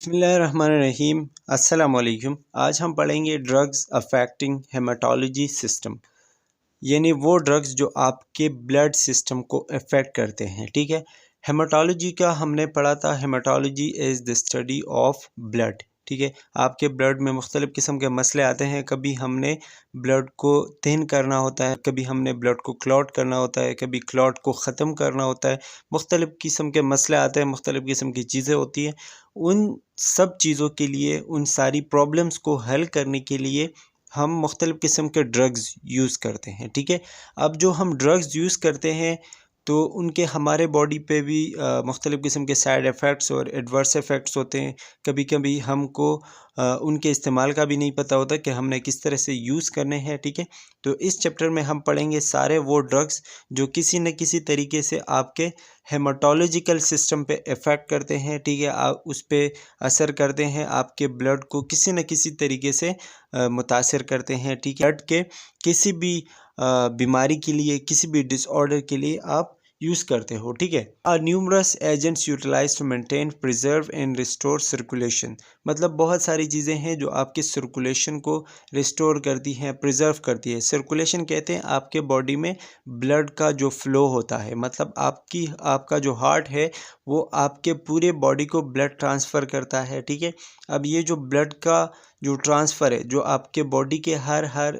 बिस्मिल्लाहिर्रहमानिर्रहीम। अस्सलाम वालेकुम। आज हम पढ़ेंगे ड्रग्स अफेक्टिंग हेमाटोलॉजी सिस्टम, यानी वो ड्रग्स जो आपके ब्लड सिस्टम को अफेक्ट करते हैं। ठीक है, हेमाटोलॉजी का हमने पढ़ा था। Haematology is the study of blood. ठीक है, आपके ब्लड में मुख्तलिफ़ किस्म के मसले आते हैं। कभी हमने ब्लड को थिन करना होता है, कभी हमने ब्लड को क्लॉट करना होता है, कभी क्लॉट को ख़त्म करना होता है। मुख्तलिफ़ किस्म के मसले आते हैं, मुख्तलिफ़ किस्म की चीज़ें होती हैं। उन सब चीज़ों के लिए, उन सारी प्रॉब्लम्स को हल करने के लिए हम मुख्तलिफ़ किस्म के ड्रग्स यूज़ करते हैं। ठीक है, अब जो हम ड्रग्स यूज़ करते हैं तो उनके हमारे बॉडी पे भी मुख्तलिफ़ किस्म के साइड इफ़ेक्ट्स और एडवर्स इफ़ेक्ट्स होते हैं। कभी कभी हमको उनके इस्तेमाल का भी नहीं पता होता कि हमने किस तरह से यूज़ करने हैं। ठीक है, तो इस चैप्टर में हम पढ़ेंगे सारे वो ड्रग्स जो किसी न किसी तरीके से आपके हेमाटोलॉजिकल सिस्टम पे इफ़ेक्ट करते हैं। ठीक है, उस पे असर करते हैं, आपके ब्लड को किसी न किसी तरीके से मुतासिर करते हैं। ठीक है, ब्लड के किसी भी बीमारी के लिए, किसी भी डिसऑर्डर के लिए आप यूज़ करते हो। ठीक है, are numerous agents utilize to maintain, preserve and restore circulation. मतलब बहुत सारी चीज़ें हैं जो आपके सर्कुलेशन को रिस्टोर करती हैं, प्रिजर्व करती है। सर्कुलेशन कहते हैं आपके बॉडी में ब्लड का जो फ्लो होता है, मतलब आपका जो हार्ट है वो आपके पूरे बॉडी को ब्लड ट्रांसफ़र करता है। ठीक है, अब ये जो ब्लड का जो ट्रांसफ़र है, जो आपके बॉडी के हर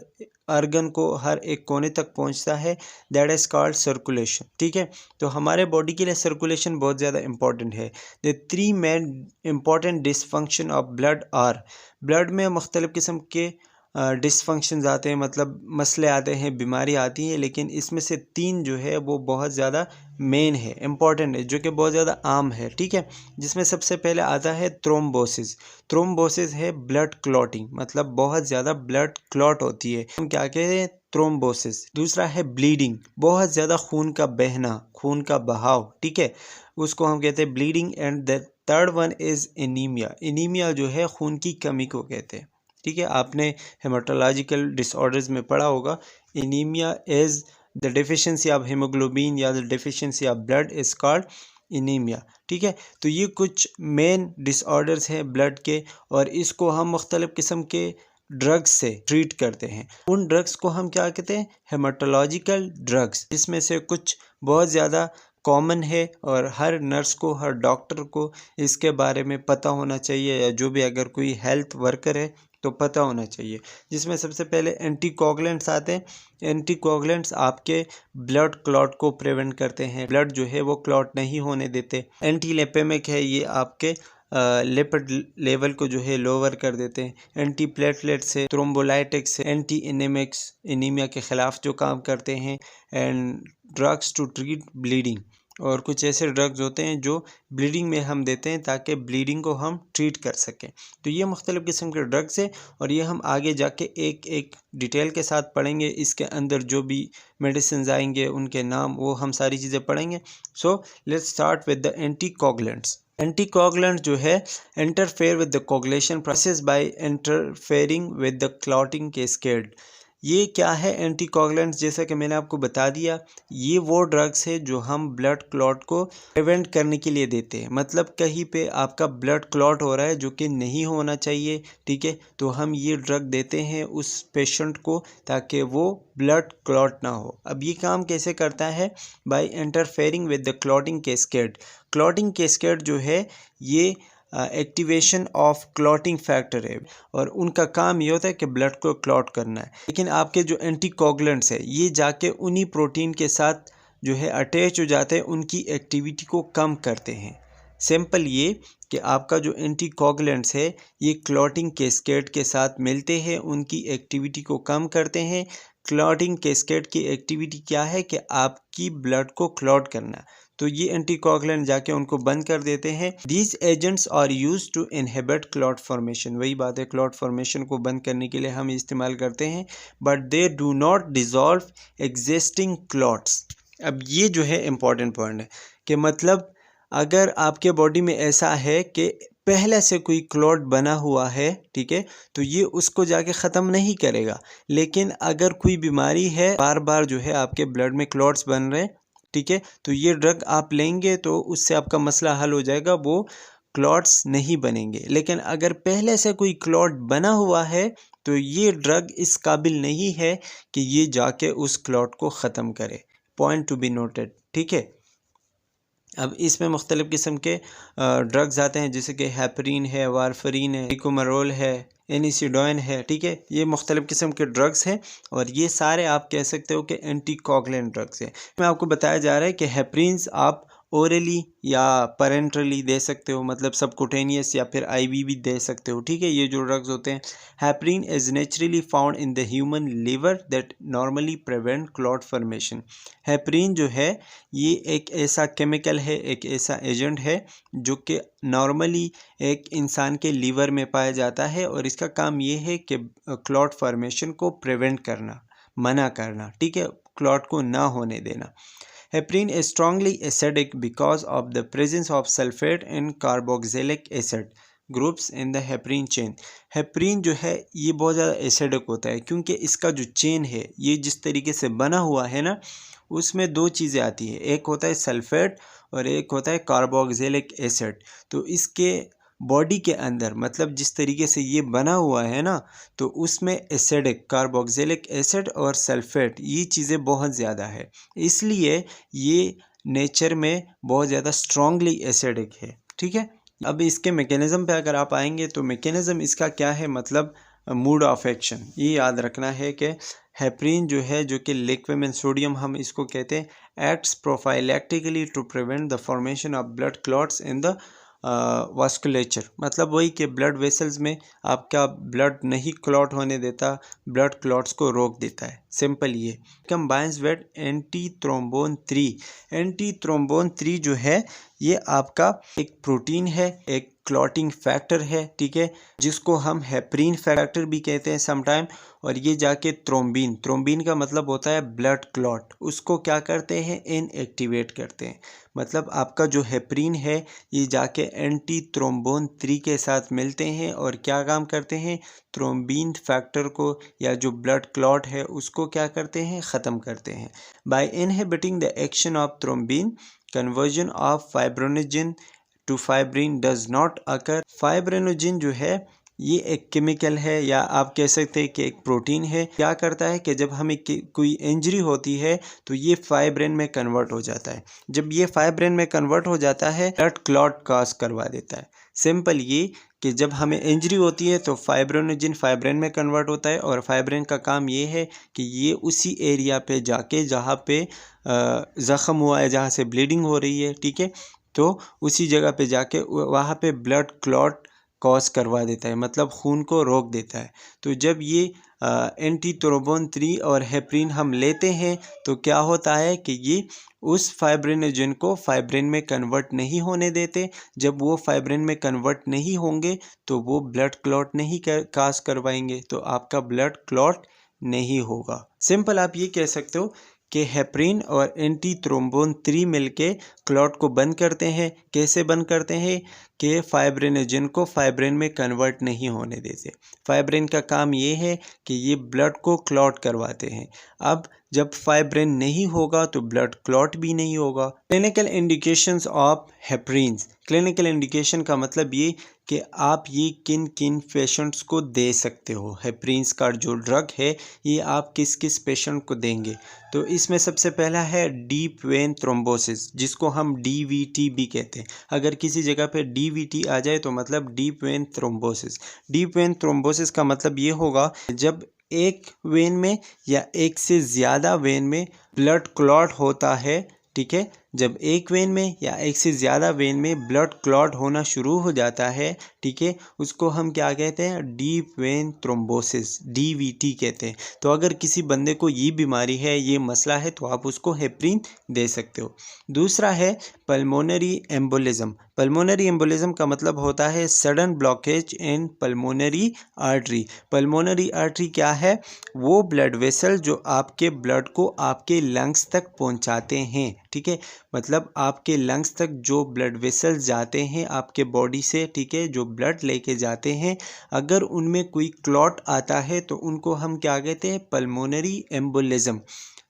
अर्गन को, हर एक कोने तक पहुंचता है, दैट इज़ कॉल्ड सर्कुलेशन। ठीक है, तो हमारे बॉडी के लिए सर्कुलेशन बहुत ज़्यादा इंपॉर्टेंट है। The three main important dysfunction of blood are, blood में मुख्तलिफ़ किस्म के डिसफंक्शंस आते हैं, मतलब मसले आते हैं, बीमारी आती है, लेकिन इसमें से तीन जो है वो बहुत ज़्यादा मेन है, इम्पॉर्टेंट है, जो कि बहुत ज़्यादा आम है। ठीक है, जिसमें सबसे पहले आता है थ्रोम्बोसिस। थ्रोम्बोसिस है ब्लड क्लॉटिंग, मतलब बहुत ज़्यादा ब्लड क्लॉट होती है, हम क्या कहते हैं, थ्रोम्बोसिस। दूसरा है ब्लीडिंग, बहुत ज़्यादा खून का बहना, खून का बहाव। ठीक है, उसको हम कहते हैं bleeding. And the third one is anaemia. Anaemia जो है खून की कमी को कहते हैं। ठीक है, आपने हेमाटोलॉजिकल डिसऑर्डर्स में पढ़ा होगा, anaemia is the deficiency of haemoglobin या the deficiency of blood is called anaemia. ठीक है, तो ये कुछ मेन डिसऑर्डर्स हैं ब्लड के, और इसको हम मुख्तलिफ़ किस्म के ड्रग्स से ट्रीट करते हैं। उन ड्रग्स को हम क्या कहते हैं, हेमाटोलॉजिकल ड्रग्स। इसमें से कुछ बहुत ज़्यादा कॉमन है और हर नर्स को, हर डॉक्टर को इसके बारे में पता होना चाहिए, या जो भी अगर कोई हेल्थ वर्कर है तो पता होना चाहिए। जिसमें सबसे पहले एंटीकोगुलेंट्स आते हैं। एंटीकोगुलेंट्स आपके ब्लड क्लॉट को प्रिवेंट करते हैं, ब्लड जो है वो क्लॉट नहीं होने देते। एंटी लिपेमिक है, ये आपके लिपिड लेवल को जो है लोअर कर देते हैं। एंटी प्लेटलेट्स है, थ्रोम्बोलाइटिक्स है, एंटी एनेमिक्स, एनीमिया के ख़िलाफ़ जो काम करते हैं। And drugs to treat bleeding, और कुछ ऐसे ड्रग्स होते हैं जो ब्लीडिंग में हम देते हैं ताकि ब्लीडिंग को हम ट्रीट कर सकें। तो ये मुख्तलिफ़ किस्म के ड्रग्स हैं, और ये हम आगे जाके एक एक डिटेल के साथ पढ़ेंगे। इसके अंदर जो भी मेडिसिन आएंगे उनके नाम, वो हम सारी चीज़ें पढ़ेंगे। So let's start with the anticoagulants. Anticoagulant जो है interfere with the coagulation process by interfering with the clotting cascade. ये क्या है एंटीकोगुलेंट्स, जैसा कि मैंने आपको बता दिया, ये वो ड्रग्स है जो हम ब्लड क्लॉट को प्रिवेंट करने के लिए देते हैं। मतलब कहीं पे आपका ब्लड क्लॉट हो रहा है जो कि नहीं होना चाहिए, ठीक है, तो हम ये ड्रग देते हैं उस पेशेंट को ताकि वो ब्लड क्लॉट ना हो। अब ये काम कैसे करता है, by interfering with the clotting cascade. Clotting cascade जो है ये एक्टिवेशन ऑफ क्लॉटिंग फैक्टर है, और उनका काम ये होता है कि ब्लड को क्लॉट करना है। लेकिन आपके जो एंटीकोगुलेंट्स है ये जाके उन्हीं प्रोटीन के साथ जो है अटैच हो जाते हैं, उनकी एक्टिविटी को कम करते हैं। सिंपल ये कि आपका जो एंटीकोगुलेंट्स है ये क्लॉटिंग कैस्केड के साथ मिलते हैं, उनकी एक्टिविटी को कम करते हैं। क्लॉटिंग कैस्केड की एक्टिविटी क्या है कि आपकी ब्लड को क्लॉट करना, तो ये एंटीकोगुलेंट जाके उनको बंद कर देते हैं। These agents are use to inhibit clot formation, वही बात है, क्लॉट फॉर्मेशन को बंद करने के लिए हम इस्तेमाल करते हैं, but they do not dissolve existing clots. अब ये जो है इम्पॉर्टेंट पॉइंट है कि मतलब अगर आपके बॉडी में ऐसा है कि पहले से कोई क्लॉट बना हुआ है, ठीक है, तो ये उसको जाके ख़त्म नहीं करेगा। लेकिन अगर कोई बीमारी है, बार बार जो है आपके ब्लड में क्लॉट्स बन रहे हैं, ठीक है, तो ये ड्रग आप लेंगे तो उससे आपका मसला हल हो जाएगा, वो क्लॉट्स नहीं बनेंगे। लेकिन अगर पहले से कोई क्लॉट बना हुआ है तो ये ड्रग इस काबिल नहीं है कि ये जाके उस क्लॉट को ख़त्म करे। पॉइंट टू बी नोटेड, ठीक है। अब इसमें मुख्तलिफ़ किस्म के ड्रग्स आते हैं, जैसे कि हेपरीन है, वारफरीन है, रिकोमरोल है, एनिसिडोइन है, ठीक है। ये मुख्तलिफ़ किस्म के ड्रग्स हैं और ये सारे आप कह सकते हो कि एंटीकोगुलेंट ड्रग्स हैं। मैं आपको बताया जा रहा है कि हेपरीन्स आप ओरली या पेरेंटरली दे सकते हो, मतलब सबकुटेनियस या फिर आईवी भी दे सकते हो, ठीक है। ये जो ड्रग्स होते हैं, heparin is naturally found in the human liver that normally prevent clot formation. Heparin जो है ये एक ऐसा केमिकल है, एक ऐसा एजेंट है जो कि नॉर्मली एक इंसान के लीवर में पाया जाता है और इसका काम ये है कि क्लॉट फॉर्मेशन को प्रिवेंट करना, मना करना, ठीक है, क्लॉट को ना होने देना। Heparin is strongly acidic because of the presence of sulfate and carboxylic acid groups in the heparin chain. हेपरीन जो है ये बहुत ज़्यादा एसिडिक होता है क्योंकि इसका जो चेन है ये जिस तरीके से बना हुआ है ना, उसमें दो चीज़ें आती है, एक होता है सल्फेट और एक होता है कार्बोक्सिलिक एसिड। तो इसके बॉडी के अंदर, मतलब जिस तरीके से ये बना हुआ है ना, तो उसमें एसिडिक कार्बोक्सिलिक एसिड और सल्फेट ये चीज़ें बहुत ज़्यादा है, इसलिए ये नेचर में बहुत ज़्यादा स्ट्रांगली एसिडिक है, ठीक है। अब इसके मैकेनिज़्म पे अगर आप आएंगे तो मैकेनिज़्म इसका क्या है, मतलब मूड ऑफ एक्शन, ये याद रखना है कि हेपरीन जो है, जो कि लिक्विड सोडियम हम इसको कहते हैं, acts prophylactically to prevent the formation of blood clots in the vasculature, मतलब वही कि ब्लड वेसल्स में आपका ब्लड नहीं क्लॉट होने देता, ब्लड क्लॉट्स को रोक देता है, सिंपल ये। Combines with anti thrombin 3। Anti thrombin 3 जो है ये आपका एक प्रोटीन है, एक क्लॉटिंग फैक्टर है, ठीक है, जिसको हम हेपरीन फैक्टर भी कहते हैं समटाइम। और ये जाके थ्रोम्बिन का मतलब होता है ब्लड क्लॉट, उसको क्या करते हैं, इनएक्टिवेट करते हैं। मतलब आपका जो हेपरीन है ये जाके एंटी थ्रोम्बोन 3 के साथ मिलते हैं और क्या काम करते हैं, थ्रोम्बिन फैक्टर को या जो ब्लड क्लॉट है उसको क्या करते हैं, ख़त्म करते हैं। By inhibiting the action of thrombin, conversion of fibrinogen to fibrin does not occur. Fibrinogen जो है ये एक केमिकल है या आप कह सकते हैं कि एक प्रोटीन है। क्या करता है कि जब हमें कोई इंजरी होती है तो ये फाइब्रिन में कन्वर्ट हो जाता है। जब ये फाइब्रिन में कन्वर्ट हो जाता है, ब्लड क्लॉट कॉज करवा देता है। सिंपल ये कि जब हमें इंजरी होती है तो फाइब्रिनोजन फाइब्रिन में कन्वर्ट होता है और फाइब्रिन का काम ये है कि ये उसी एरिया पे जाके जहाँ पे ज़ख़म हुआ है, जहाँ से ब्लीडिंग हो रही है, ठीक है, तो उसी जगह पे जाके वहाँ पे ब्लड क्लॉट कॉज करवा देता है, मतलब खून को रोक देता है। तो जब ये एंटी थ्रोम्बोन 3 और हेपरीन हम लेते हैं तो क्या होता है कि ये उस फाइब्रिनोजन को फाइब्रिन में कन्वर्ट नहीं होने देते। जब वो फाइब्रिन में कन्वर्ट नहीं होंगे तो वो ब्लड क्लॉट नहीं कॉज करवाएंगे, तो आपका ब्लड क्लॉट नहीं होगा। सिंपल आप ये कह सकते हो कि हेपरीन और एंटी थ्रोम्बोन 3 मिलके क्लॉट को बंद करते हैं। कैसे बंद करते हैं कि फाइब्रिनोजन को फाइब्रिन में कन्वर्ट नहीं होने देते। फाइब्रिन का काम ये है कि ये ब्लड को क्लॉट करवाते हैं। अब जब फाइब्रिन नहीं होगा तो ब्लड क्लॉट भी नहीं होगा। Clinical indications of heparins. Clinical indication का मतलब ये कि आप ये किन किन पेशेंट्स को दे सकते हो। हेपरीन्स का जो ड्रग है ये आप किस किस पेशेंट को देंगे। तो इसमें सबसे पहला है डीप वेन थ्रोम्बोसिस, जिसको हम DVT भी कहते हैं। अगर किसी जगह पे DVT आ जाए तो मतलब deep vein thrombosis. Deep vein thrombosis का मतलब ये होगा जब एक वेन में या एक से ज़्यादा वेन में ब्लड क्लॉट होता है, ठीक है, जब एक वेन में या एक से ज़्यादा वेन में ब्लड क्लॉट होना शुरू हो जाता है, ठीक है, उसको हम क्या कहते हैं, डीप वेन थ्रोम्बोसिस, DVT कहते हैं। तो अगर किसी बंदे को ये बीमारी है, ये मसला है, तो आप उसको हेपरीन दे सकते हो। दूसरा है पल्मोनरी एम्बोलिज्म। पल्मोनरी एम्बोलिज्म का मतलब होता है sudden blockage in pulmonary artery. Pulmonary artery क्या है, वो ब्लड वेसल जो आपके ब्लड को आपके लंग्स तक पहुंचाते हैं, ठीक है, मतलब आपके लंग्स तक जो ब्लड वेसल्स जाते हैं आपके बॉडी से, ठीक है, जो ब्लड लेके जाते हैं, अगर उनमें कोई क्लॉट आता है तो उनको हम क्या कहते हैं, pulmonary embolism.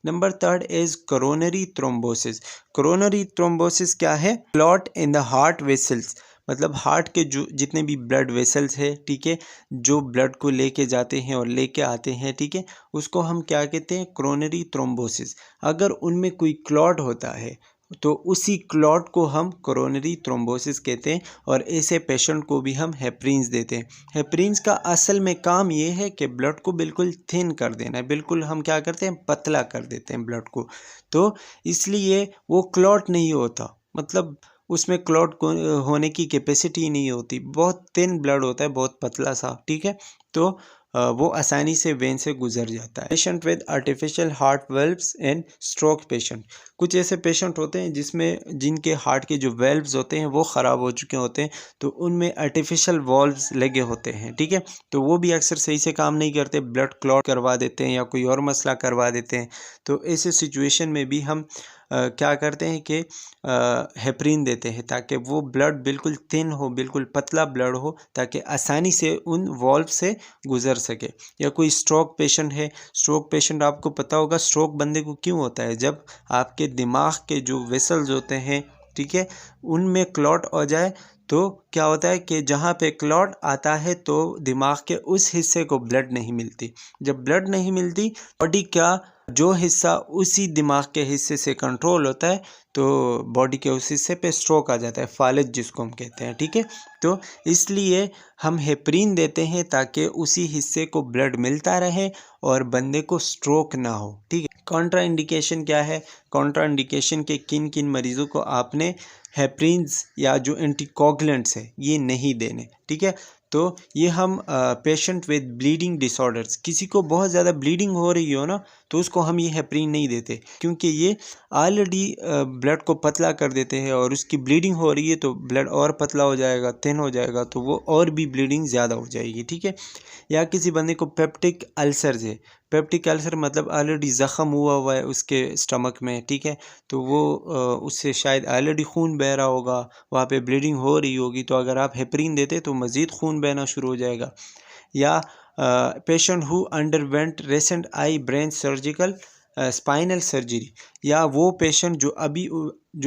Number 3 is coronary thrombosis. Coronary thrombosis क्या है, clot in the heart vessels. मतलब हार्ट के जो जितने भी ब्लड वेसल्स है, ठीक है, जो ब्लड को लेके जाते हैं और लेके आते हैं, ठीक है, उसको हम क्या कहते हैं, कोरोनरी थ्रोम्बोसिस। अगर उनमें कोई क्लॉट होता है तो उसी क्लॉट को हम कोरोनरी थ्रोम्बोसिस कहते हैं, और ऐसे पेशेंट को भी हम हेपरिन्स देते हैं। हेपरिन्स का असल में काम ये है कि ब्लड को बिल्कुल थिन कर देना है, बिल्कुल हम क्या करते हैं, पतला कर देते हैं ब्लड को, तो इसलिए वो क्लॉट नहीं होता, मतलब उसमें क्लॉट होने की कैपेसिटी नहीं होती, बहुत थिन ब्लड होता है, बहुत पतला सा, ठीक है, तो वो आसानी से वेन से गुजर जाता है। Patient with artificial heart valves and stroke patient, कुछ ऐसे पेशेंट होते हैं जिनके हार्ट के जो वेल्व्स होते हैं वो ख़राब हो चुके होते हैं, तो उनमें आर्टिफिशियल वॉल्व्स लगे होते हैं, ठीक है, तो वो भी अक्सर सही से काम नहीं करते, ब्लड क्लॉट करवा देते हैं या कोई और मसला करवा देते हैं। तो ऐसे सिचुएशन में भी हम क्या करते हैं कि हेपरिन देते हैं, ताकि वो ब्लड बिल्कुल थिन हो, बिल्कुल पतला ब्लड हो, ताकि आसानी से उन वॉल्व से गुजर सके। या कोई स्ट्रोक पेशेंट है, स्ट्रोक पेशेंट आपको पता होगा स्ट्रोक बंदे को क्यों होता है, जब आपके दिमाग के जो वेसल्स होते हैं, ठीक है, उनमें क्लॉट हो जाए तो क्या होता है कि जहाँ पे क्लॉट आता है तो दिमाग के उस हिस्से को ब्लड नहीं मिलती। जब ब्लड नहीं मिलती, बॉडी का जो हिस्सा उसी दिमाग के हिस्से से कंट्रोल होता है, तो बॉडी के उस हिस्से पे स्ट्रोक आ जाता है, फालिज जिसको हम कहते हैं, ठीक है, तो इसलिए हम हेपरिन देते हैं ताकि उसी हिस्से को ब्लड मिलता रहे और बंदे को स्ट्रोक ना हो, ठीक है। कॉन्ट्रा इंडिकेशन क्या है, कॉन्ट्रा इंडिकेशन के किन किन मरीज़ों को आपने हेपरिन्स या जो एंटीकोगुलेंट्स है ये नहीं देने, ठीक है। तो ये हम पेशेंट विद ब्लीडिंग डिसऑर्डर्स, किसी को बहुत ज़्यादा ब्लीडिंग हो रही हो ना, तो उसको हम ये हेपरिन नहीं देते, क्योंकि ये ऑलरेडी ब्लड को पतला कर देते हैं, और उसकी ब्लीडिंग हो रही है तो ब्लड और पतला हो जाएगा, थिन हो जाएगा, तो वो और भी ब्लीडिंग ज़्यादा हो जाएगी, ठीक है। या किसी बंदे को पेप्टिक अल्सर है, पेप्टिक अल्सर मतलब ऑलरेडी ज़ख़म हुआ है उसके स्टमक में, ठीक है, तो वो उससे शायद ऑलरेडी खून बह रहा होगा, वहाँ पे ब्लीडिंग हो रही होगी, तो अगर आप हेपरिन देते तो मज़ीद खून बहना शुरू हो जाएगा। या patient who underwent रेसेंट I brain surgical spinal surgery, या वो पेशेंट जो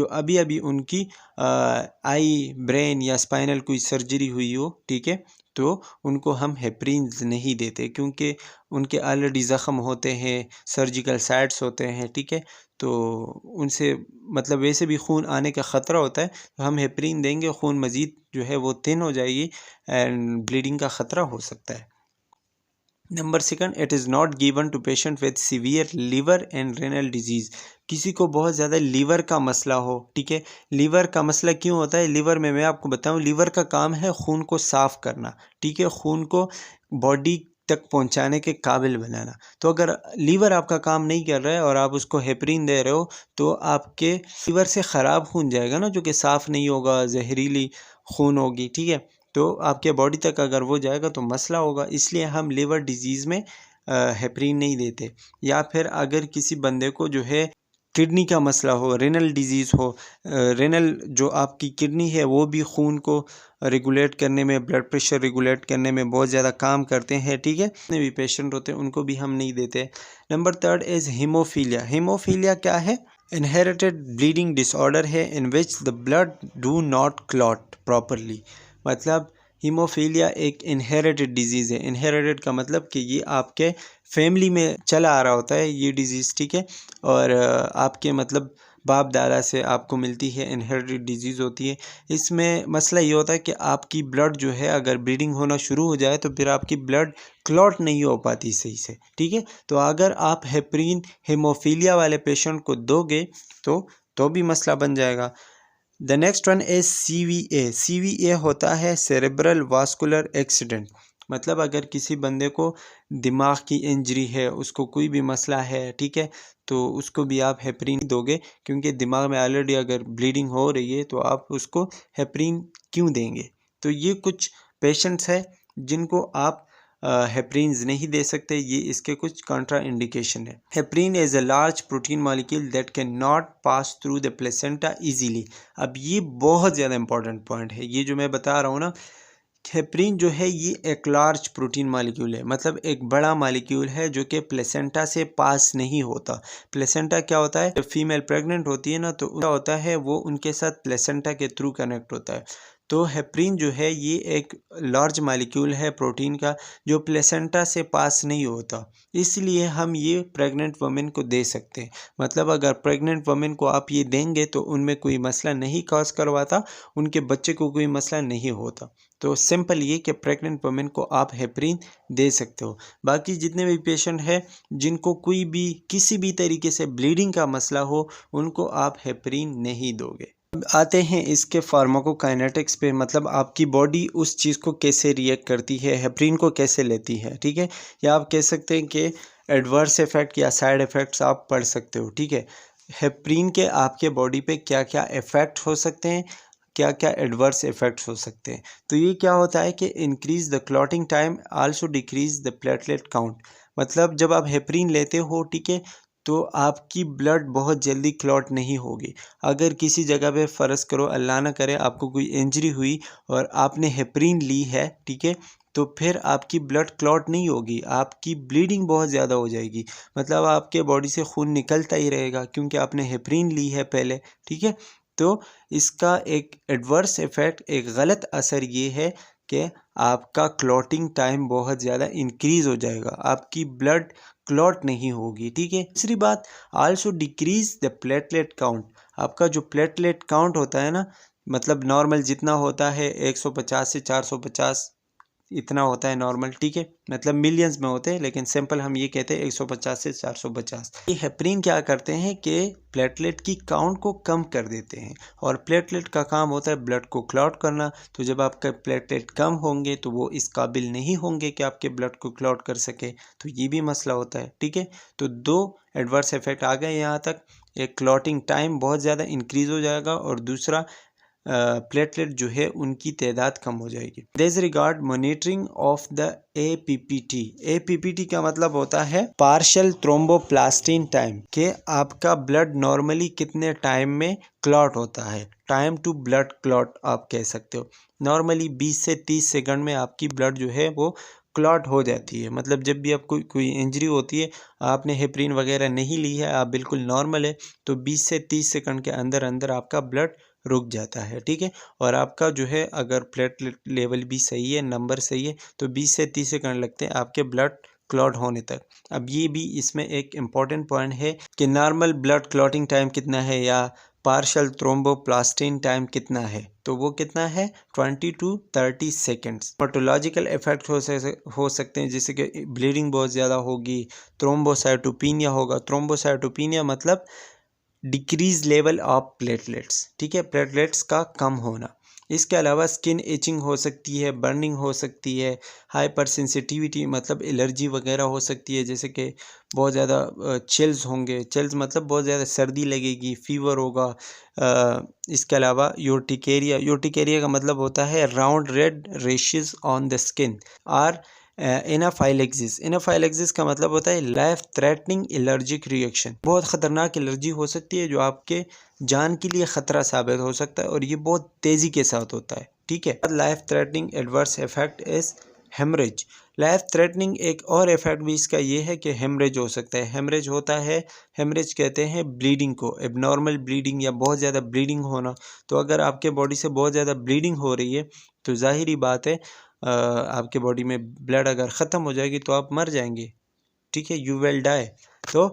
अभी उनकी आई ब्रेन या स्पाइनल कोई सर्जरी हुई हो, ठीक है, तो उनको हम हेपरिन्स नहीं देते, क्योंकि उनके ऑलरेडी ज़ख़म होते हैं, सर्जिकल साइट्स होते हैं, ठीक है, तो उनसे मतलब वैसे भी खून आने का ख़तरा होता है, तो हम हेपरिन देंगे, खून मज़ीद जो है वो थिन हो जाएगी एंड ब्लीडिंग का ख़तरा हो सकता है। Number second, it is not given to patient with severe liver and renal disease, किसी को बहुत ज़्यादा लीवर का मसला हो, ठीक है, लीवर का मसला क्यों होता है, लीवर में मैं आपको बताऊं, लीवर का काम है खून को साफ़ करना, ठीक है, खून को बॉडी तक पहुंचाने के काबिल बनाना। तो अगर लीवर आपका काम नहीं कर रहा है और आप उसको हेपरिन दे रहे हो, तो आपके लीवर से ख़राब खून जाएगा ना, जो कि साफ़ नहीं होगा, जहरीली खून होगी, ठीक है, तो आपके बॉडी तक अगर वो जाएगा तो मसला होगा, इसलिए हम लीवर डिजीज़ में हेपरिन नहीं देते। या फिर अगर किसी बंदे को जो है किडनी का मसला हो, रेनल डिजीज़ हो, रेनल जो आपकी किडनी है वो भी खून को रेगुलेट करने में, ब्लड प्रेशर रेगुलेट करने में बहुत ज़्यादा काम करते हैं, ठीक है, जितने भी पेशेंट होते हैं उनको भी हम नहीं देते। Number third is haemophilia. Haemophilia क्या है, इनहेरिटेड ब्लीडिंग डिसऑर्डर है in which the blood do not clot properly, मतलब हीमोफीलिया एक इनहेरिटेड डिजीज़ है। इनहेरिटेड का मतलब कि ये आपके फैमिली में चला आ रहा होता है ये डिज़ीज़, ठीक है, और आपके मतलब बाप दादा से आपको मिलती है, इनहेरिटेड डिजीज़ होती है। इसमें मसला ये होता है कि आपकी ब्लड जो है अगर ब्लीडिंग होना शुरू हो जाए तो फिर आपकी ब्लड क्लॉट नहीं हो पाती सही से, ठीक है, तो अगर आप हेपरिन हीमोफीलिया वाले पेशेंट को दोगे तो भी मसला बन जाएगा। The next one is CVA। CVA होता है सेरेब्रल वास्कुलर एक्सीडेंट, मतलब अगर किसी बंदे को दिमाग की इंजरी है, उसको कोई भी मसला है, ठीक है, तो उसको भी आप हेपरिन दोगे, क्योंकि दिमाग में ऑलरेडी अगर ब्लीडिंग हो रही है तो आप उसको हेपरिन क्यों देंगे। तो ये कुछ पेशेंट्स हैं जिनको आप हेपरिन्स नहीं दे सकते, ये इसके कुछ कॉन्ट्रा इंडिकेशन है। Heparin is a large protein molecule that can not pass through the placenta easily. अब ये बहुत ज़्यादा इंपॉर्टेंट पॉइंट है, ये जो मैं बता रहा हूँ ना, हेपरिन जो है ये एक लार्ज प्रोटीन मॉलिक्यूल है, मतलब एक बड़ा मॉलिक्यूल है जो कि प्लेसेंटा से पास नहीं होता। प्लेसेंटा क्या होता है, जब फीमेल प्रेग्नेंट होती है ना, तो क्या होता है वो उनके साथ प्लेसेंटा के थ्रू कनेक्ट होता है, तो हेपरिन जो है ये एक लार्ज मालिक्यूल है प्रोटीन का जो प्लेसेंटा से पास नहीं होता, इसलिए हम ये प्रेग्नेंट वुमेन को दे सकते हैं। मतलब अगर प्रेग्नेंट वुमेन को आप ये देंगे तो उनमें कोई मसला नहीं कॉज करवाता, उनके बच्चे को कोई मसला नहीं होता। तो सिंपल ये कि प्रेग्नेंट वुमेन को आप हेपरिन दे सकते हो। बाकी जितने भी पेशेंट हैं जिनको कोई भी किसी भी तरीके से ब्लीडिंग का मसला हो उनको आप हेपरिन नहीं दोगे। अब आते हैं इसके फार्माकोकाइनेटिक्स पे, मतलब आपकी बॉडी उस चीज़ को कैसे रिएक्ट करती है, हेपरिन को कैसे लेती है, ठीक है। या आप कह सकते हैं कि एडवर्स इफ़ेक्ट या साइड इफ़ेक्ट्स आप पढ़ सकते हो, ठीक है। हेपरिन के आपके बॉडी पे क्या क्या इफ़ेक्ट हो सकते हैं, क्या क्या एडवर्स इफ़ेक्ट्स हो सकते हैं। तो ये क्या होता है कि increase the clotting time, also decrease the platelet count. मतलब जब आप हेपरिन लेते हो, ठीक है, तो आपकी ब्लड बहुत जल्दी क्लॉट नहीं होगी। अगर किसी जगह पे फ़र्ज़ करो अल्लाह ना करे आपको कोई इंजरी हुई और आपने हेपरिन ली है, ठीक है, तो फिर आपकी ब्लड क्लॉट नहीं होगी, आपकी ब्लीडिंग बहुत ज़्यादा हो जाएगी। मतलब आपके बॉडी से खून निकलता ही रहेगा क्योंकि आपने हेपरिन ली है पहले, ठीक है। तो इसका एक एडवर्स इफ़ेक्ट, एक गलत असर ये है कि आपका क्लॉटिंग टाइम बहुत ज़्यादा इंक्रीज़ हो जाएगा, आपकी ब्लड क्लॉट नहीं होगी, ठीक है। दूसरी बात, also decrease the platelet count. आपका जो प्लेटलेट काउंट होता है ना, मतलब नॉर्मल जितना होता है 150 से 450 इतना होता है नॉर्मल, ठीक है, मतलब मिलियंस में होते हैं, लेकिन सिंपल हम ये कहते हैं 150 से 450। ये हेपरिन क्या करते हैं कि प्लेटलेट की काउंट को कम कर देते हैं, और प्लेटलेट का काम होता है ब्लड को क्लॉट करना। तो जब आपका प्लेटलेट कम होंगे तो वो इस काबिल नहीं होंगे कि आपके ब्लड को क्लॉट कर सके, तो ये भी मसला होता है, ठीक है। तो दो एडवर्स इफेक्ट आ गए यहाँ तक, एक क्लॉटिंग टाइम बहुत ज़्यादा इंक्रीज़ हो जाएगा और दूसरा प्लेटलेट जो है उनकी तादाद कम हो जाएगी। This regard monitoring of the APPT। APPT का मतलब होता है पार्शियल थ्रोम्बोप्लास्टिन टाइम, कि आपका ब्लड नॉर्मली कितने टाइम में क्लॉट होता है, टाइम टू ब्लड क्लॉट आप कह सकते हो। नॉर्मली 20 से 30 सेकंड में आपकी ब्लड जो है वो क्लॉट हो जाती है। मतलब जब भी आपको कोई इंजरी होती है, आपने हेपरिन वगैरह नहीं ली है, आप बिल्कुल नॉर्मल है, तो 20 से 30 सेकंड के अंदर अंदर आपका ब्लड रुक जाता है, ठीक है। और आपका जो है अगर प्लेटलेट लेवल भी सही है, नंबर सही है, तो 20 से 30 सेकंड लगते हैं आपके ब्लड क्लॉट होने तक। अब ये भी इसमें एक इम्पॉर्टेंट पॉइंट है कि नॉर्मल ब्लड क्लॉटिंग टाइम कितना है या पार्शियल थ्रोम्बोप्लास्टिन टाइम कितना है, तो वो कितना है 20 to 30 सेकेंड्स। पैथोलॉजिकल इफेक्ट हो सकते हैं, जैसे कि ब्लीडिंग बहुत ज़्यादा होगी, थ्रोम्बोसाइटोपिनिया होगा। थ्रोम्बोसाइटोपिनिया मतलब डिक्रीज लेवल ऑफ प्लेटलेट्स, ठीक है, प्लेटलेट्स का कम होना। इसके अलावा स्किन एचिंग हो सकती है, बर्निंग हो सकती है, हाइपर सेंसिटिविटी मतलब एलर्जी वगैरह हो सकती है, जैसे कि बहुत ज़्यादा चिल्स होंगे, चिल्स मतलब बहुत ज़्यादा सर्दी लगेगी, फीवर होगा। इसके अलावा यूर्टिकेरिया, यूर्टिकेरिया का मतलब होता है round red rashes on the skin. और एनाफाइलेक्सिस, एनाफाइलेक्सिस का मतलब होता है लाइफ थ्रेटनिंग एलर्जिक रिएक्शन। बहुत ख़तरनाक एलर्जी हो सकती है जो आपके जान के लिए ख़तरा साबित हो सकता है, और ये बहुत तेज़ी के साथ होता है, ठीक है। Life threatening adverse effect is haemorrhage. Life threatening एक और इफेक्ट भी इसका ये है कि हेमरेज हो सकता है। हेमरेज होता है, हेमरेज कहते हैं ब्लीडिंग को, एबनॉर्मल ब्लीडिंग या बहुत ज़्यादा ब्लीडिंग होना। तो अगर आपके बॉडी से बहुत ज़्यादा ब्लीडिंग हो रही है तो ज़ाहिरी बात है आपके बॉडी में ब्लड अगर ख़त्म हो जाएगी तो आप मर जाएंगे, ठीक है, यू विल डाई। तो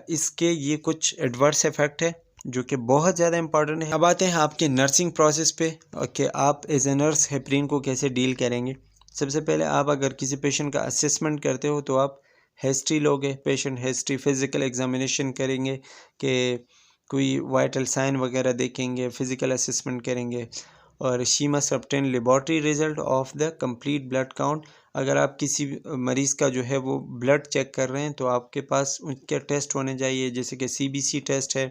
इसके ये कुछ एडवर्स इफेक्ट है जो कि बहुत ज़्यादा इंपॉर्टेंट है। अब आते हैं आपके नर्सिंग प्रोसेस पे कि आप एज ए नर्स हेपरिन को कैसे डील करेंगे। सबसे पहले आप अगर किसी पेशेंट का असेसमेंट करते हो तो आप हिस्ट्री लोगे, पेशेंट हिस्ट्री, फिज़िकल एग्जामिनेशन करेंगे कि कोई वाइटल साइन वगैरह देखेंगे, फिज़िकल असेसमेंट करेंगे, और she must obtain laboratory result of the complete blood count. अगर आप किसी मरीज़ का जो है वो ब्लड चेक कर रहे हैं तो आपके पास उनके टेस्ट होने चाहिए, जैसे कि CBC टेस्ट है,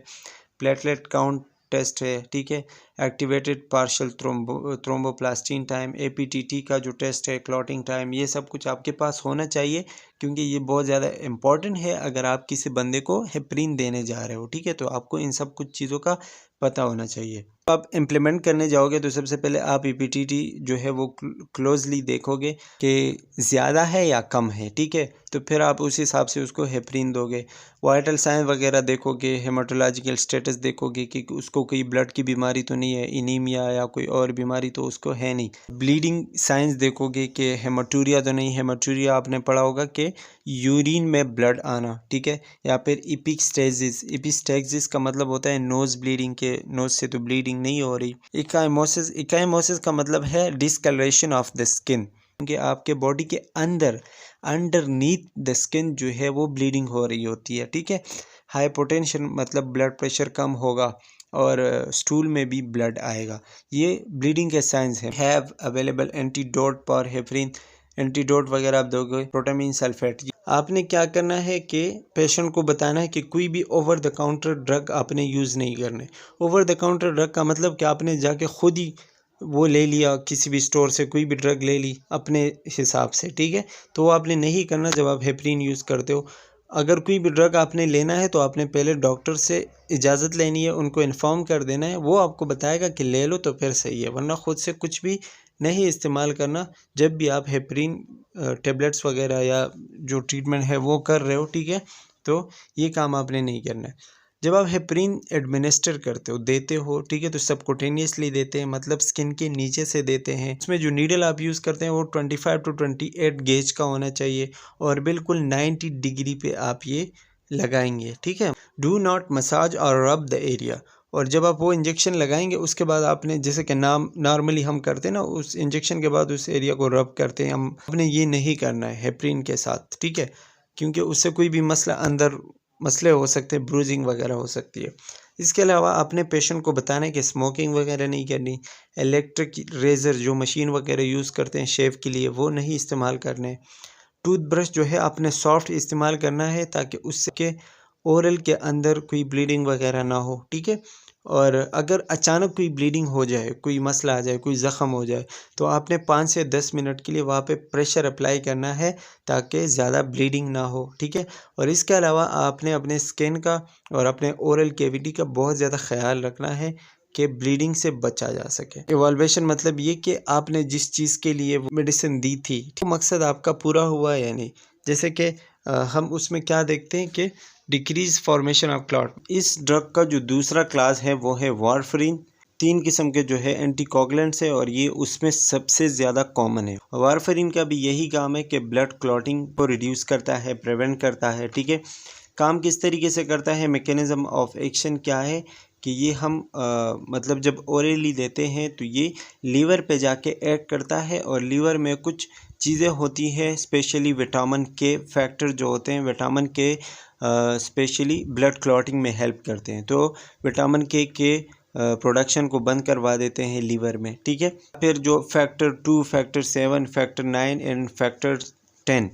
प्लेटलेट काउंट टेस्ट है, ठीक है, activated partial thromboplastin time, APTT का जो टेस्ट है, क्लॉटिंग टाइम, ये सब कुछ आपके पास होना चाहिए क्योंकि ये बहुत ज़्यादा इम्पॉर्टेंट है अगर आप किसी बंदे को हेपरिन देने जा रहे हो, ठीक है। तो आपको इन सब कुछ चीज़ों का पता होना चाहिए। आप इम्प्लीमेंट करने जाओगे तो सबसे पहले आप APTT जो है वो क्लोजली देखोगे कि ज़्यादा है या कम है, ठीक है, तो फिर आप उस हिसाब से उसको हेपरिन दोगे। वाइटल साइन वगैरह देखोगे, हेमाटोलॉजिकल स्टेटस देखोगे कि उसको कोई ब्लड की बीमारी तो नहीं है, इनीमिया या कोई और बीमारी तो उसको है नहीं। ब्लीडिंग साइंस देखोगे कि हेमाटूरिया तो नहीं, हेमाटूरिया आपने पढ़ा होगा कि यूरिन में ब्लड आना, ठीक है। या फिर इपिस्टेक्सिस, इपिस्टेक्सिस का मतलब होता है नोज़ ब्लीडिंग, के नोज़ से तो ब्लीडिंग नहीं हो रही। इकाइमोसिस, इकाइमोसिस का मतलब है डिसकलरेशन ऑफ द स्किन, क्योंकि आपके बॉडी के अंदर अंडरनीथ द स्किन जो है वो ब्लीडिंग हो रही होती है, ठीक है। हाइपोटेंशन मतलब ब्लड प्रेशर कम होगा और स्टूल में भी ब्लड आएगा, ये ब्लीडिंग के साइंस हैं। Have available antidote for heparin, antidote वगैरह आप दोगे, प्रोटामीन सल्फेट। आपने क्या करना है कि पेशेंट को बताना है कि कोई भी ओवर द काउंटर ड्रग आपने यूज़ नहीं करने। ओवर द काउंटर ड्रग का मतलब कि आपने जाके खुद ही वो ले लिया, किसी भी स्टोर से कोई भी ड्रग ले ली अपने हिसाब से, ठीक है, तो वो आपने नहीं करना जब आप हेपरिन यूज़ करते हो। अगर कोई भी ड्रग आपने लेना है तो आपने पहले डॉक्टर से इजाज़त लेनी है, उनको इन्फॉर्म कर देना है, वो आपको बताएगा कि ले लो तो फिर सही है, वरना ख़ुद से कुछ भी नहीं इस्तेमाल करना जब भी आप हेपरिन टेबलेट्स वगैरह या जो ट्रीटमेंट है वो कर रहे हो, ठीक है। तो ये काम आपने नहीं करना है। जब आप हेपरिन एडमिनिस्टर करते हो, देते हो, ठीक है, तो सबकुटेनियसली देते हैं, मतलब स्किन के नीचे से देते हैं। इसमें जो नीडल आप यूज़ करते हैं वो 25 to 28 गेज का होना चाहिए और बिल्कुल 90 डिग्री पे आप ये लगाएंगे, ठीक है। डू नॉट मसाज और रब द एरिया, और जब आप वो इंजेक्शन लगाएंगे उसके बाद आपने, जैसे कि नॉर्मली हम करते हैं ना, उस इंजेक्शन के बाद उस एरिया को रब करते हैं हम, आपने ये नहीं करना है हेपरिन के साथ, ठीक है, क्योंकि उससे कोई भी मसले हो सकते हैं, ब्रूजिंग वगैरह हो सकती है। इसके अलावा अपने पेशेंट को बताना है कि स्मोकिंग वगैरह नहीं करनी, इलेक्ट्रिक रेज़र जो मशीन वगैरह यूज़ करते हैं शेव के लिए वो नहीं इस्तेमाल करने, टूथब्रश जो है आपने सॉफ्ट इस्तेमाल करना है ताकि उसके ओरल के अंदर कोई ब्लीडिंग वगैरह ना हो, ठीक है। और अगर अचानक कोई ब्लीडिंग हो जाए, कोई मसला आ जाए, कोई ज़ख़म हो जाए, तो आपने 5 से 10 मिनट के लिए वहाँ पे प्रेशर अप्लाई करना है ताकि ज़्यादा ब्लीडिंग ना हो, ठीक है। और इसके अलावा आपने अपने स्किन का और अपने ओरल कैविटी का बहुत ज़्यादा ख्याल रखना है कि ब्लीडिंग से बचा जा सके। इवॉल्वेशन मतलब ये कि आपने जिस चीज़ के लिए वो मेडिसिन दी थी, तो मकसद आपका पूरा हुआ या नहीं। जैसे कि हम उसमें क्या देखते हैं कि डिक्रीज फॉर्मेशन ऑफ क्लॉट। इस ड्रग का जो दूसरा क्लास है वो है वारफरीन। 3 किस्म के जो है एंटीकोगुलेंट्स है और ये उसमें सबसे ज़्यादा कॉमन है। वारफरीन का भी यही काम है कि ब्लड क्लॉटिंग को रिड्यूस करता है, प्रिवेंट करता है, ठीक है। काम किस तरीके से करता है, मैकेनिज़्म ऑफ एक्शन क्या है कि ये हम मतलब जब ओरली देते हैं तो ये लीवर पे जाके एक्ट करता है और लीवर में कुछ चीज़ें होती हैं, स्पेशली विटामिन के फैक्टर जो होते हैं, विटामिन के स्पेशली ब्लड क्लॉटिंग में हेल्प करते हैं। तो विटामिन के प्रोडक्शन को बंद करवा देते हैं लीवर में, ठीक है। फिर जो factor 2, factor 7, factor 9 and factor 10,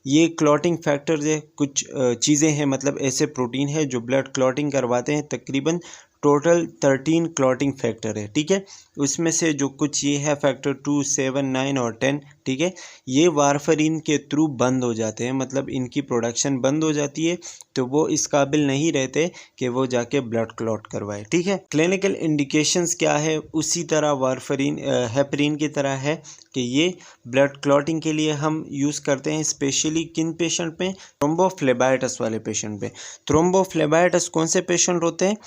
ये क्लॉटिंग फैक्टर्स है, कुछ चीज़ें हैं, मतलब ऐसे प्रोटीन है जो ब्लड क्लॉटिंग करवाते हैं। तकरीबन टोटल 13 क्लॉटिंग फैक्टर है, ठीक है। उसमें से जो कुछ ये है फैक्टर 2, 7, 9 और 10, ठीक है, ये वारफरीन के थ्रू बंद हो जाते हैं, मतलब इनकी प्रोडक्शन बंद हो जाती है, तो वो इस काबिल नहीं रहते कि वो जाके ब्लड क्लॉट करवाए, ठीक है। क्लिनिकल इंडिकेशंस क्या है, उसी तरह वारफरीन हेपरिन की तरह है कि ये ब्लड क्लॉटिंग के लिए हम यूज़ करते हैं, स्पेशली किन पेशेंट में, थ्रोम्बोफ्लेबाइटिस वाले पेशेंट पे। थ्रोम्बोफ्लेबाइटिस कौन से पेशेंट होते हैं,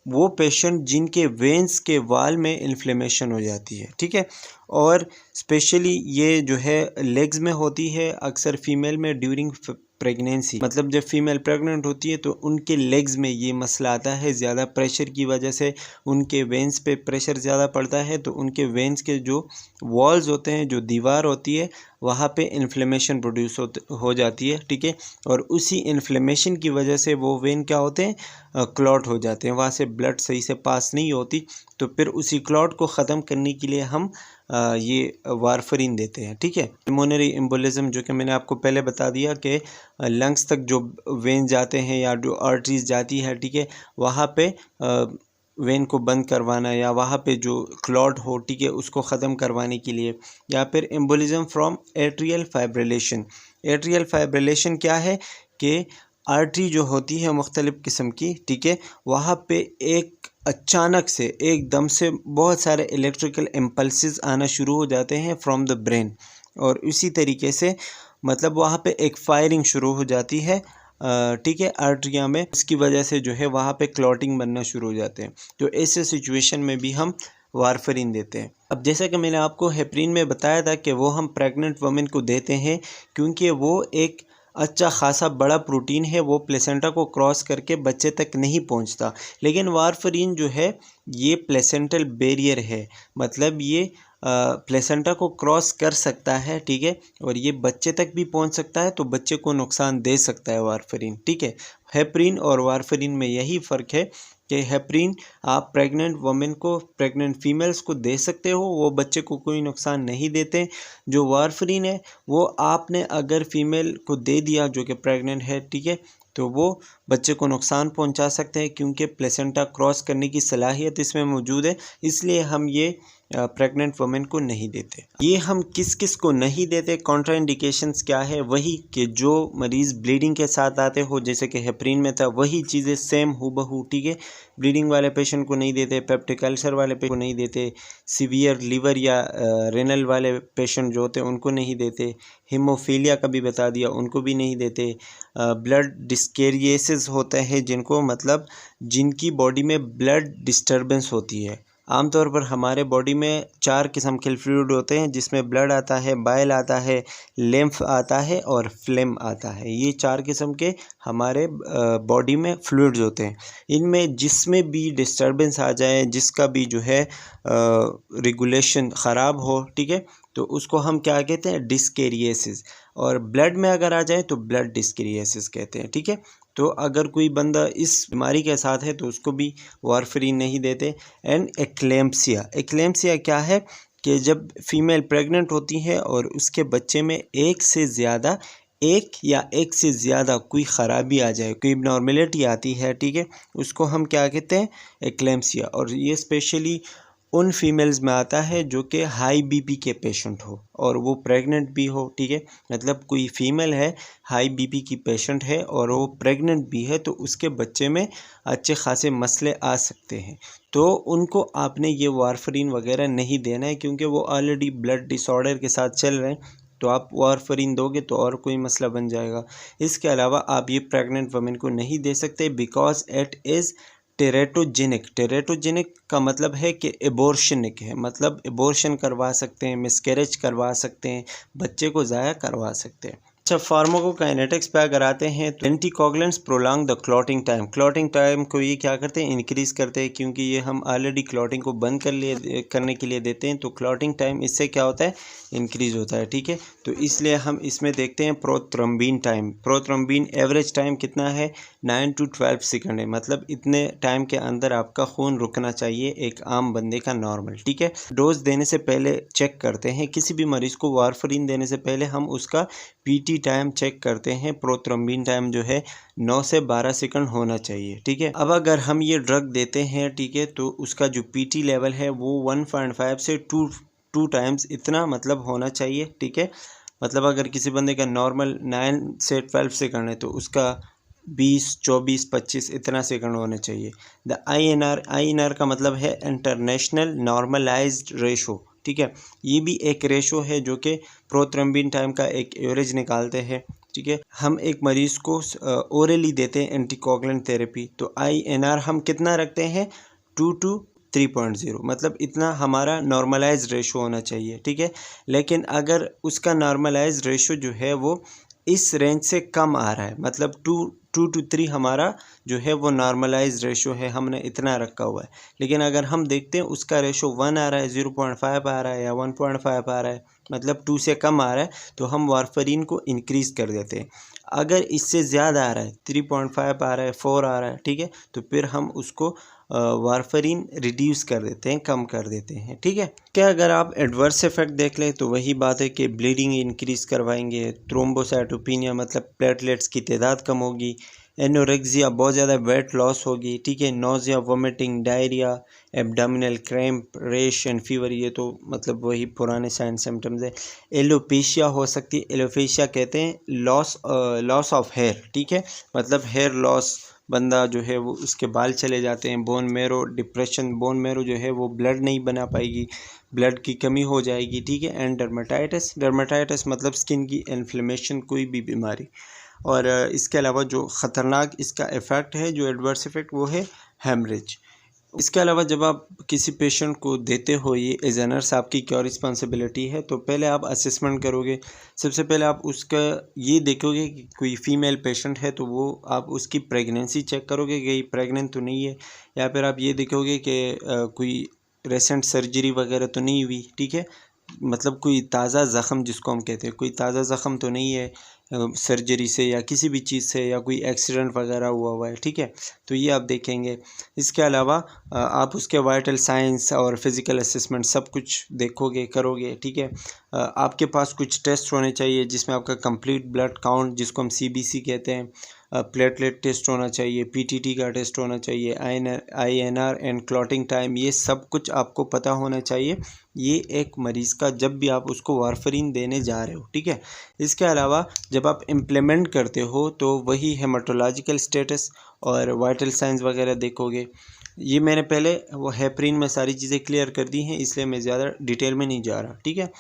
वो पेशेंट जिनके वेंस के वाल में इन्फ्लेमेशन हो जाती है, ठीक है। और स्पेशली ये जो है लेग्स में होती है, अक्सर फीमेल में ड्यूरिंग प्रेगनेंसी, मतलब जब फीमेल प्रेग्नेंट होती है तो उनके लेग्स में ये मसला आता है, ज़्यादा प्रेशर की वजह से उनके वेंस पे प्रेशर ज़्यादा पड़ता है, तो उनके वेंस के जो वॉल्स होते हैं, जो दीवार होती है, वहाँ पे इन्फ्लेमेशन प्रोड्यूस हो जाती है, ठीक है। और उसी इन्फ्लेमेशन की वजह से वो वेन क्या होते हैं, क्लॉट हो जाते हैं, वहाँ से ब्लड सही से पास नहीं होती, तो फिर उसी क्लॉट को ख़त्म करने के लिए हम ये वारफरीन देते हैं, ठीक है। पल्मोनरी एम्बोलिज्म, जो कि मैंने आपको पहले बता दिया कि लंग्स तक जो वेन जाते हैं या जो आर्टरीज जाती है, ठीक है, वहाँ पे वेन को बंद करवाना या वहाँ पे जो क्लॉट हो, ठीक है, उसको ख़त्म करवाने के लिए। या फिर embolism from atrial fibrillation. Atrial fibrillation क्या है कि आर्टरी जो होती है मुख्तलिफ़ किस्म की, ठीक है, वहाँ पे एक अचानक से एकदम से बहुत सारे इलेक्ट्रिकल इम्पल्सेस आना शुरू हो जाते हैं फ्रॉम द ब्रेन, और इसी तरीके से मतलब वहाँ पे एक फायरिंग शुरू हो जाती है ठीक है, आर्टरिया में, उसकी वजह से जो है वहाँ पे क्लॉटिंग बनना शुरू हो जाते हैं। तो ऐसे सिचुएशन में भी हम वारफरीन देते हैं। अब जैसा कि मैंने आपको हेपरिन में बताया था कि वो हम प्रेग्नेंट वुमेन को देते हैं क्योंकि वो एक अच्छा खासा बड़ा प्रोटीन है, वो प्लेसेंटा को क्रॉस करके बच्चे तक नहीं पहुंचता। लेकिन वारफरीन जो है ये प्लेसेंटल बैरियर है, मतलब ये प्लेसेंटा को क्रॉस कर सकता है, ठीक है, और ये बच्चे तक भी पहुंच सकता है, तो बच्चे को नुकसान दे सकता है वारफरीन, ठीक है। हेपरिन और वारफरीन में यही फ़र्क है कि हेपरिन आप प्रेग्नेंट वुमेन को, प्रेग्नेंट फीमेल्स को दे सकते हो, वो बच्चे को कोई नुकसान नहीं देते। जो वारफरीन है वो आपने अगर फीमेल को दे दिया जो कि प्रेग्नेंट है, ठीक है, तो वो बच्चे को नुकसान पहुंचा सकते हैं क्योंकि प्लेसेंटा क्रॉस करने की सलाहियत इसमें मौजूद है, इसलिए हम ये प्रेग्नेंट वुमेन को नहीं देते। ये हम किस किस को नहीं देते, कॉन्ट्राइंडिकेशंस क्या है, वही कि जो मरीज़ ब्लीडिंग के साथ आते हो, जैसे कि हेपरिन में था, वही चीज़ें सेम हूबहू, ठीक है। ब्लीडिंग वाले पेशेंट को नहीं देते, पेप्टिक अल्सर वाले पेशेंट को नहीं देते, सीवियर लीवर या रेनल वाले पेशेंट जो होते हैं उनको नहीं देते, हीमोफीलिया का भी बता दिया, उनको भी नहीं देते। ब्लड डिस्केरिएसिस होता है जिनको, मतलब जिनकी बॉडी में ब्लड डिस्टर्बेंस होती है। आमतौर पर हमारे बॉडी में 4 किस्म के फ्लूइड होते हैं जिसमें ब्लड आता है, बाइल आता है, लिम्फ आता है और फ्लेम आता है। ये 4 किस्म के हमारे बॉडी में फ्लूइड्स होते हैं। इनमें जिसमें भी डिस्टर्बेंस आ जाए, जिसका भी जो है रेगुलेशन ख़राब हो, ठीक है, तो उसको हम क्या कहते हैं, डिस्केरिएसिस। और ब्लड में अगर आ जाए तो ब्लड डिस्केरिएसिस कहते हैं, ठीक है। तो अगर कोई बंदा इस बीमारी के साथ है तो उसको भी वारफरीन नहीं देते। एंड एक्लेम्पसिया, एक्लेम्पसिया क्या है कि जब फीमेल प्रेग्नेंट होती है और उसके बच्चे में एक या एक से ज़्यादा कोई ख़राबी आ जाए, कोई नॉर्मेलिटी आती है, ठीक है, उसको हम क्या कहते हैं, एक्लेम्पसिया। और ये स्पेशली उन फीमेल्स में आता है जो कि हाई बीपी के पेशेंट हो और वो प्रेग्नेंट भी हो, ठीक है। मतलब कोई फीमेल है, हाई बीपी की पेशेंट है और वो प्रेग्नेंट भी है, तो उसके बच्चे में अच्छे खासे मसले आ सकते हैं। तो उनको आपने ये वारफरीन वगैरह नहीं देना है क्योंकि वो ऑलरेडी ब्लड डिसऑर्डर के साथ चल रहे हैं, तो आप वारफरीन दोगे तो और कोई मसला बन जाएगा। इसके अलावा आप ये प्रेग्नेंट वुमेन को नहीं दे सकते because it is teratogenic. Teratogenic का मतलब है कि एबॉर्शनिक है, मतलब एबॉर्शन करवा सकते हैं, मिसकैरेज करवा सकते हैं, बच्चे को ज़ाया करवा सकते हैं। अच्छा, फार्माकोकाइनेटिक्स पे अगर आते हैं तो anticoagulants prolong the clotting time. Clotting time को ये क्या करते हैं, इंक्रीज़ करते हैं, क्योंकि ये हम ऑलरेडी क्लॉटिंग को बंद करने के लिए देते हैं, तो क्लॉटिंग टाइम इससे क्या होता है, इंक्रीज़ होता है, ठीक है। तो इसलिए हम इसमें देखते हैं prothrombin time. Prothrombin average time कितना है, 9 to 12 सेकंड है, मतलब इतने टाइम के अंदर आपका खून रुकना चाहिए एक आम बंदे का नॉर्मल, ठीक है। डोज देने से पहले चेक करते हैं, किसी भी मरीज़ को वारफरीन देने से पहले हम उसका पीटी टाइम चेक करते हैं। प्रोथ्रोम्बिन टाइम जो है 9 से 12 सेकंड होना चाहिए, ठीक है। अब अगर हम ये ड्रग देते हैं, ठीक है, तो उसका जो पीटी लेवल है वो 1.5 से 2 टाइम्स इतना मतलब होना चाहिए, ठीक है। मतलब अगर किसी बंदे का नॉर्मल 9 से 12 सेकंड है तो उसका 20, 24, 25 इतना सेकंड होना चाहिए। द INR का मतलब है इंटरनेशनल नॉर्मलाइज्ड रेशो, ठीक है। ये भी एक रेशो है जो कि प्रोथ्रोम्बिन टाइम का एक एवरेज निकालते हैं, ठीक है। हम एक मरीज़ को ओरली देते हैं एंटीकोगुलेंट थेरेपी, तो INR हम कितना रखते हैं, 2 to 3.0, मतलब इतना हमारा नॉर्मलाइज्ड रेशो होना चाहिए, ठीक है। लेकिन अगर उसका नॉर्मलाइज्ड रेशो जो है वो इस रेंज से कम आ रहा है, मतलब 2 to 3 हमारा जो है वो नॉर्मलाइज रेशो है, हमने इतना रखा हुआ है। लेकिन अगर हम देखते हैं उसका रेशो 1 आ रहा है, 0.5 आ रहा है या 1.5 आ रहा है, मतलब 2 से कम आ रहा है, तो हम वारफरीन को इंक्रीज़ कर देते हैं। अगर इससे ज़्यादा आ रहा है, 3.5 आ रहा है, 4 आ रहा है, ठीक है, तो फिर हम उसको वारफरीन रिड्यूस कर देते हैं, कम कर देते हैं, ठीक है। क्या अगर आप एडवर्स इफेक्ट देख लें तो वही बात है कि ब्लीडिंग इंक्रीज़ करवाएंगे, थ्रोम्बोसाइटोपिनिया मतलब प्लेटलेट्स की तादाद कम होगी, एनोरेक्सिया बहुत ज़्यादा वेट लॉस होगी, ठीक है, nausea, vomiting, diarrhoea, abdominal cramp, रेश एंड फीवर, ये तो मतलब वही पुराने साइन सिम्टम्स है। एलोपेशिया हो सकती है, एलोपेशिया कहते हैं लॉस ऑफ हेयर, ठीक है, मतलब हेयर लॉस, बंदा जो है वो उसके बाल चले जाते हैं। Bone marrow depression, bone marrow जो है वो ब्लड नहीं बना पाएगी, ब्लड की कमी हो जाएगी, ठीक है। एंड डर्मेटाइटिस मतलब स्किन की इन्फ्लेमेशन, कोई भी बीमारी। और इसके अलावा जो ख़तरनाक इसका इफ़ेक्ट है, जो एडवर्स इफ़ेक्ट, वो है हेमरेज। इसके अलावा जब आप किसी पेशेंट को देते हो, ये एज ए नर्स आपकी क्या रिस्पॉन्सिबिलिटी है, तो पहले आप असेसमेंट करोगे। सबसे पहले आप उसका ये देखोगे कि कोई फ़ीमेल पेशेंट है तो वो आप उसकी प्रेगनेंसी चेक करोगे कि प्रेग्नेंट तो नहीं है, या फिर आप ये देखोगे कि कोई रिसेंट सर्जरी वगैरह तो नहीं हुई, ठीक है, मतलब कोई ताज़ा ज़ख़म जिसको हम कहते हैं, कोई ताज़ा ज़ख़म तो नहीं है सर्जरी से या किसी भी चीज़ से, या कोई एक्सीडेंट वगैरह हुआ है, ठीक है, तो ये आप देखेंगे। इसके अलावा आप उसके वाइटल साइंस और फिज़िकल असेसमेंट सब कुछ देखोगे, करोगे, ठीक है। आपके पास कुछ टेस्ट होने चाहिए जिसमें आपका कंप्लीट ब्लड काउंट, जिसको हम CBC कहते हैं, प्लेटलेट टेस्ट होना चाहिए, PTT का टेस्ट होना चाहिए, INR एंड क्लॉटिंग टाइम, ये सब कुछ आपको पता होना चाहिए। ये एक मरीज़ का जब भी आप उसको वारफरीन देने जा रहे हो, ठीक है। इसके अलावा जब आप इम्प्लीमेंट करते हो तो वही हेमाटोलॉजिकल स्टेटस और वाइटल साइंस वगैरह देखोगे। ये मैंने पहले वो हेपरिन में सारी चीज़ें क्लियर कर दी हैं, इसलिए मैं ज़्यादा डिटेल में नहीं जा रहा, ठीक है।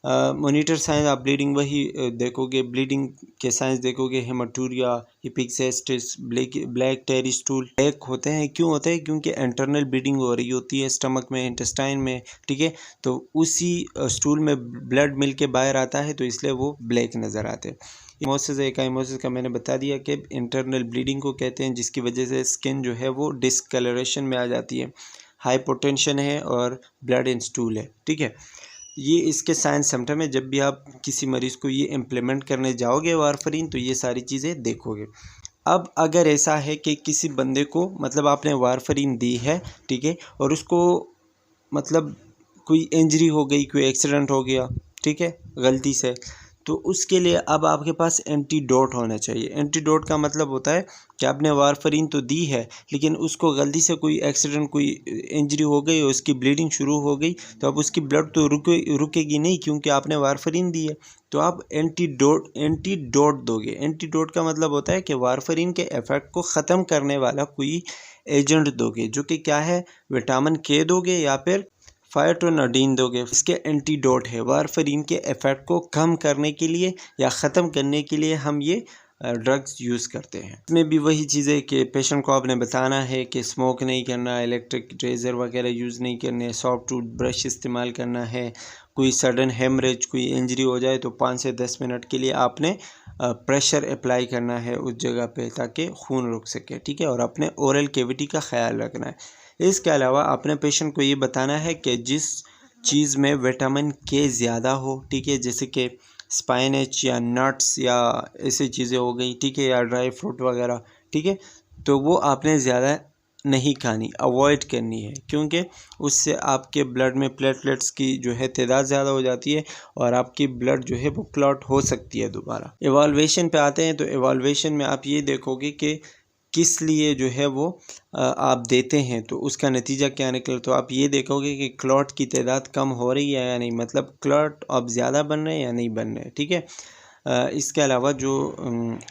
मॉनिटर साइंस आप ब्लीडिंग वही देखोगे, ब्लीडिंग के साइंस देखोगे, हेमाटूरिया, हिपिक्सेस्टिस, ब्लैक टेरी स्टूल। ब्लैक होते हैं, क्यों होते हैं? क्योंकि इंटरनल ब्लीडिंग हो रही होती है स्टमक में, इंटेस्टाइन में, ठीक है, तो उसी स्टूल में ब्लड मिल के बाहर आता है, तो इसलिए वो ब्लैक नज़र आते हैं। इमोसिस, एक इमोसिस का मैंने बता दिया कि इंटरनल ब्लीडिंग को कहते हैं, जिसकी वजह से स्किन जो है वो डिस्कलरेशन में आ जाती है। हाइपोटेंशन है और ब्लड इन स्टूल है, ठीक है। ये इसके साइंस सिम्टम है। जब भी आप किसी मरीज़ को ये इम्प्लीमेंट करने जाओगे वारफरीन, तो ये सारी चीज़ें देखोगे। अब अगर ऐसा है कि किसी बंदे को, मतलब आपने वारफरीन दी है, ठीक है, और उसको मतलब कोई इंजरी हो गई, कोई एक्सीडेंट हो गया, ठीक है, गलती से, तो उसके लिए अब आपके पास एंटीडोट होना चाहिए। एंटीडोट का मतलब होता है कि आपने वारफरीन तो दी है, लेकिन उसको गलती से कोई एक्सीडेंट, कोई इंजरी हो गई और उसकी ब्लीडिंग शुरू हो गई, तो अब उसकी ब्लड तो रुकेगी नहीं, क्योंकि आपने वारफरीन दी है। तो आप एंटीडोट दोगे। एंटीडोट का मतलब होता है कि वारफरीन के इफ़ेक्ट को ख़त्म करने वाला कोई एजेंट दोगे, जो कि क्या है, विटामिन K दोगे या फिर फाइटोनाडिन दोगे। इसके एंटीडोट है। वारफरीन के इफ़ेक्ट को कम करने के लिए या ख़त्म करने के लिए हम ये ड्रग्स यूज़ करते हैं। इसमें भी वही चीज़ें कि पेशेंट को आपने बताना है कि स्मोक नहीं करना, इलेक्ट्रिक रेज़र वगैरह यूज़ नहीं करने, सॉफ्ट टूथ ब्रश इस्तेमाल करना है। कोई सडन हेमरेज, कोई इंजरी हो जाए तो 5 से 10 मिनट के लिए आपने प्रेशर अप्लाई करना है उस जगह पे, ताकि खून रुक सके, ठीक है, और अपने ओरल कैविटी का ख्याल रखना है। इसके अलावा अपने पेशेंट को ये बताना है कि जिस चीज़ में विटामिन K ज़्यादा हो, ठीक है, जैसे कि स्पाइनच या नट्स या ऐसी चीज़ें हो गई, ठीक है, या ड्राई फ्रूट वगैरह, ठीक है, तो वो आपने ज़्यादा नहीं खानी, अवॉइड करनी है, क्योंकि उससे आपके ब्लड में प्लेटलेट्स की जो है तादाद ज़्यादा हो जाती है और आपकी ब्लड जो है वो क्लॉट हो सकती है दोबारा। एवाल्वेशन पे आते हैं, तो एवाल्वेशन में आप ये देखोगे कि किस लिए जो है वो आप देते हैं, तो उसका नतीजा क्या निकला, तो आप ये देखोगे कि क्लॉट की तादाद कम हो रही है या नहीं, मतलब क्लॉट अब ज़्यादा बन रहे हैं या नहीं बन रहे, ठीक है। इसके अलावा जो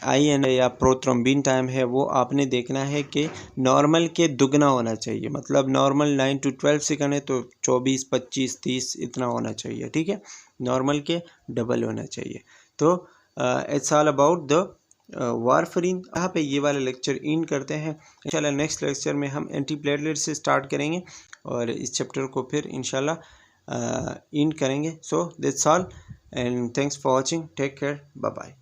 INR या प्रोथ्रोम्बिन टाइम है, वो आपने देखना है कि नॉर्मल के दुगना होना चाहिए, मतलब नॉर्मल 9 to 12 सेकंड है तो 24, 25, 30 इतना होना चाहिए, ठीक है, नॉर्मल के डबल होना चाहिए। तो इट्स ऑल अबाउट द वारफरीन। यहाँ पे ये वाला लेक्चर इन करते हैं। इंशाल्लाह नेक्स्ट लेक्चर में हम एंटीप्लेटलेट से स्टार्ट करेंगे और इस चैप्टर को फिर इंशाल्लाह इन करेंगे। So that's all and thanks for watching, take care, bye bye.